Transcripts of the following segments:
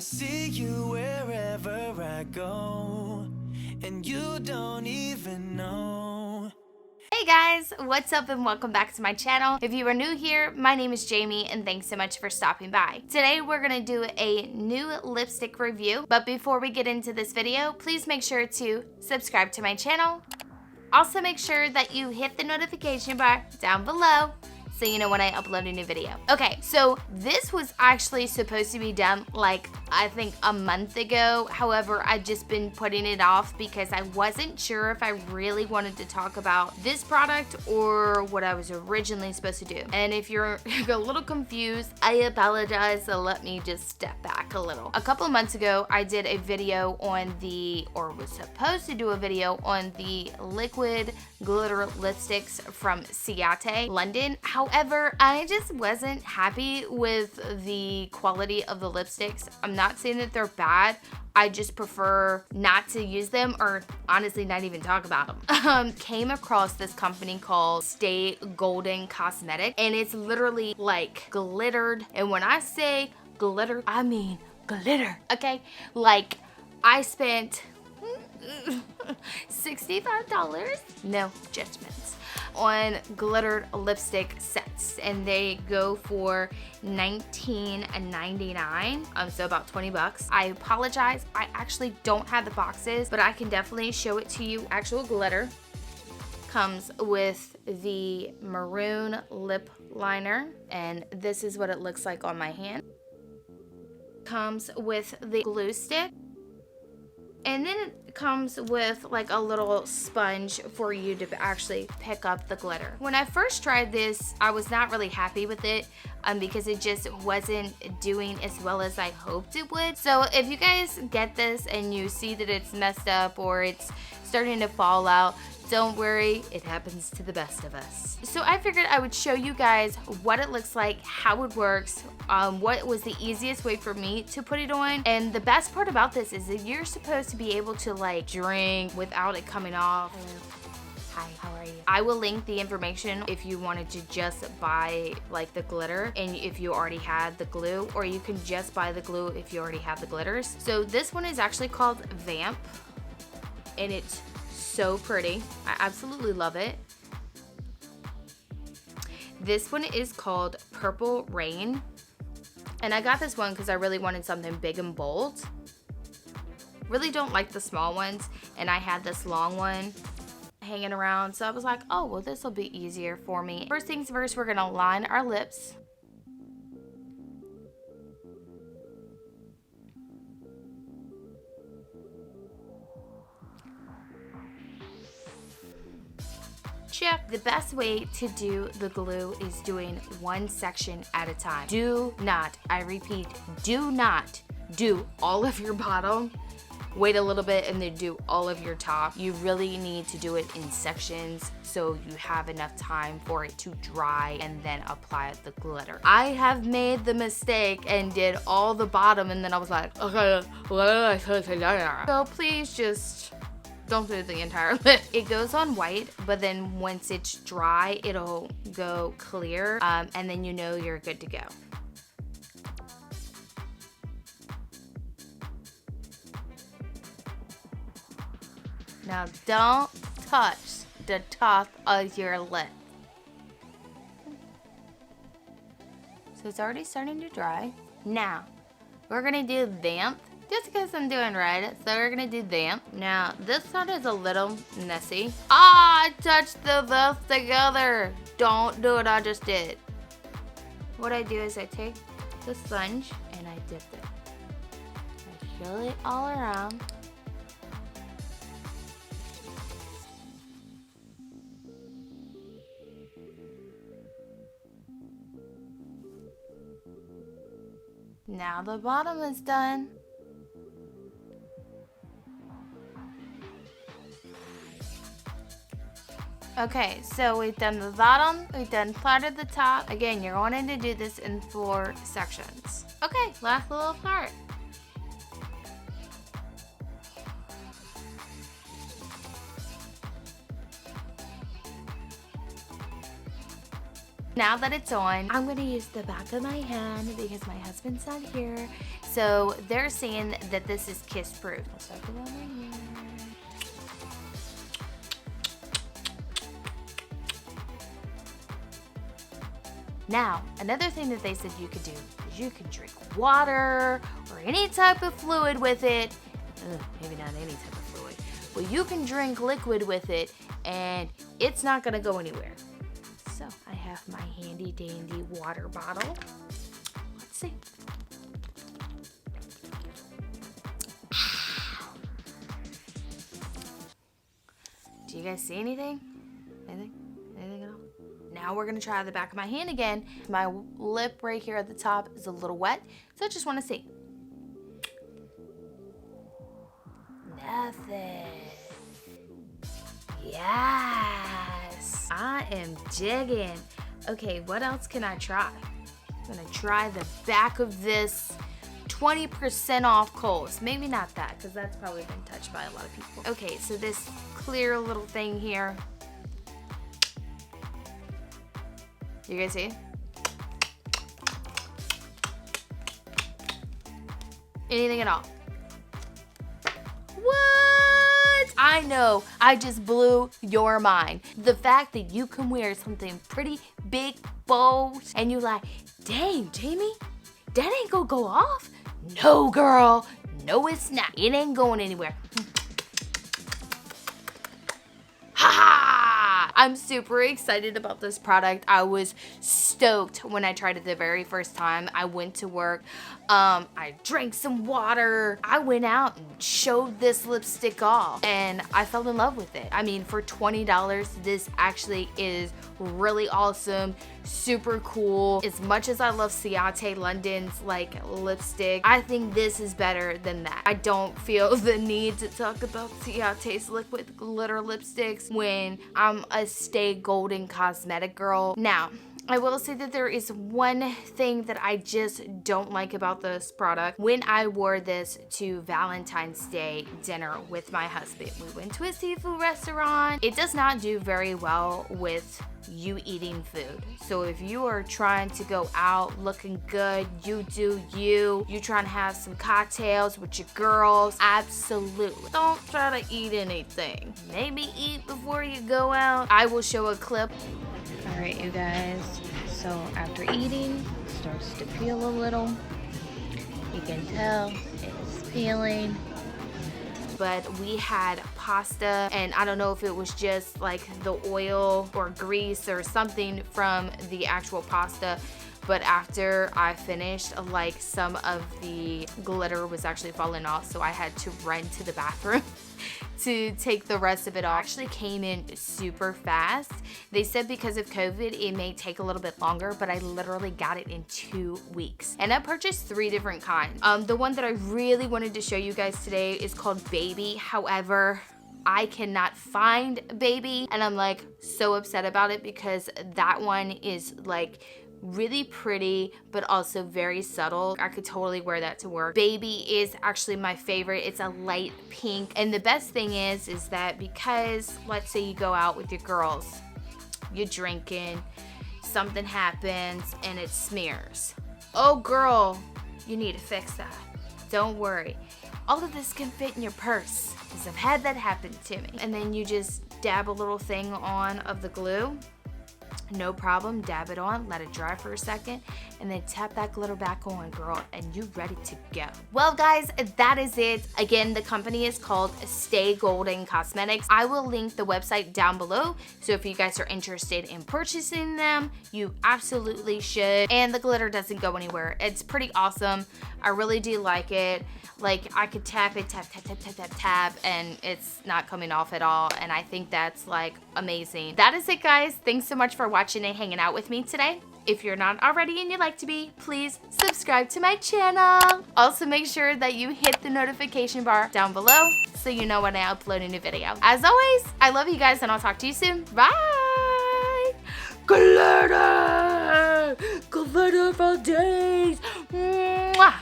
See you wherever I go, and you don't even know. Hey guys, what's up and welcome back to my channel. If you are new here, my name is Jamie and thanks so much for stopping by. Today we're gonna do a new lipstick review, but before we get into this video, please make sure to subscribe to my channel. Also make sure that you hit the notification bar down below so you know when I upload a new video. Okay, so this was actually supposed to be done like I think a month ago. However, I've just been putting it off because I wasn't sure if I really wanted to talk about this product or what I was originally supposed to do. And if you're a little confused, I apologize, so let me just step back a little. A couple of months ago, I did a video on or was supposed to do a video on the liquid glitter lipsticks from Ciate, London. However, I just wasn't happy with the quality of the lipsticks. I'm not saying that they're bad. I just prefer not to use them, or honestly not even talk about them. Came across this company called Stay Golden Cosmetic, and it's literally like glittered. And when I say glitter, I mean glitter, okay? Like I spent $65, no judgments, on glittered lipstick sets, and they go for $19.99, so about 20 bucks. I apologize, I actually don't have the boxes, but I can definitely show it to you. Actual glitter comes with the maroon lip liner, and this is what it looks like on my hand. Comes with the glue stick, and then it comes with like a little sponge for you to actually pick up the glitter. When I first tried this, I was not really happy with it because it just wasn't doing as well as I hoped it would. So if you guys get this and you see that it's messed up or it's starting to fall out, don't worry, it happens to the best of us. So I figured I would show you guys what it looks like, how it works, what was the easiest way for me to put it on. And the best part about this is that you're supposed to be able to like drink without it coming off. Hi, how are you? I will link the information if you wanted to just buy like the glitter and if you already had the glue, or you can just buy the glue if you already have the glitters. So this one is actually called Vamp, and it's so pretty. I absolutely love it. This one is called Purple Rain, and I got this one because I really wanted something big and bold. Really don't like the small ones, and I had this long one hanging around, so I was like, oh well, this will be easier for me. First things first, we're gonna line our lips. The best way to do the glue is doing one section at a time. Do not, I repeat, do not do all of your bottom, wait a little bit, and then do all of your top. You really need to do it in sections so you have enough time for it to dry and then apply the glitter. I have made the mistake and did all the bottom, and then I was like, okay, what did I say? So please just don't do the entire lip. It goes on white, but then once it's dry, it'll go clear, and then you know you're good to go. Now don't touch the top of your lip. So it's already starting to dry. Now, we're gonna do Vamp. Just because I'm doing right, so we're gonna do Vamp. Now, this one is a little messy. I touched the both together. Don't do what I just did. What I do is I take the sponge and I dip it. I fill it all around. Now the bottom is done. Okay, so we've done the bottom, we've done part of the top. Again, you're wanting to do this in 4 sections. Okay, last little part. Now that it's on, I'm gonna use the back of my hand because my husband's not here. So they're saying that this is kiss proof. Now, another thing that they said you could do is you could drink water or any type of fluid with it. Maybe not any type of fluid, but you can drink liquid with it and it's not gonna go anywhere. So I have my handy dandy water bottle. Let's see. Do you guys see anything? Anything at all? Now we're gonna try the back of my hand again. My lip right here at the top is a little wet, so I just wanna see. Nothing. Yes, I am digging. Okay, what else can I try? I'm gonna try the back of this 20% off Kohl's. Maybe not that, because that's probably been touched by a lot of people. Okay, so this clear little thing here. You guys see? Anything at all? What? I know, I just blew your mind. The fact that you can wear something pretty big, bold, and you're like, dang, Jamie, that ain't gonna go off? No, girl, no it's not. It ain't going anywhere. Ha ha! I'm super excited about this product. I was stoked when I tried it the very first time. I went to work. I drank some water. I went out and showed this lipstick off and I fell in love with it. I mean, for $20, this actually is really awesome, super cool. As much as I love Ciate London's like lipstick, I think this is better than that. I don't feel the need to talk about Ciate's liquid glitter lipsticks when I'm a Stay Golden cosmetic girl. Now, I will say that there is one thing that I just don't like about this product. When I wore this to Valentine's Day dinner with my husband, we went to a seafood restaurant. It does not do very well with you eating food. So if you are trying to go out looking good, you do you trying to have some cocktails with your girls, absolutely don't try to eat anything. Maybe eat before you go out. I will show a clip. All right, you guys, so after eating, it starts to peel a little. You can tell it's peeling. But we had pasta, and I don't know if it was just like the oil or grease or something from the actual pasta, but after I finished, like some of the glitter was actually falling off, so I had to run to the bathroom to take the rest of it off. It actually came in super fast. They said because of COVID, it may take a little bit longer, but I literally got it in 2 weeks. And I purchased 3 different kinds. The one that I really wanted to show you guys today is called Baby. However, I cannot find Baby, and I'm like so upset about it because that one is like really pretty, but also very subtle. I could totally wear that to work. Baby is actually my favorite. It's a light pink. And the best thing is that because let's say you go out with your girls, you're drinking, something happens and it smears. Oh girl, you need to fix that. Don't worry. All of this can fit in your purse because I've had that happen to me. And then you just dab a little thing on of the glue. No problem, dab it on, let it dry for a second, and then tap that glitter back on, girl, and you're ready to go. Well, guys, that is it. Again, the company is called Stay Golden Cosmetics. I will link the website down below, so if you guys are interested in purchasing them, you absolutely should. And the glitter doesn't go anywhere. It's pretty awesome. I really do like it. Like, I could tap it, tap, and it's not coming off at all, and I think that's, like, amazing. That is it, guys. Thanks so much for watching and hanging out with me today. If you're not already and you'd like to be, please subscribe to my channel. Also, make sure that you hit the notification bar down below so you know when I upload a new video. As always, I love you guys, and I'll talk to you soon. Bye! Glitter! Glitter for days! Mwah!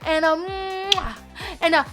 And a mwah! And a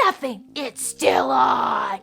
nothing, it's still on.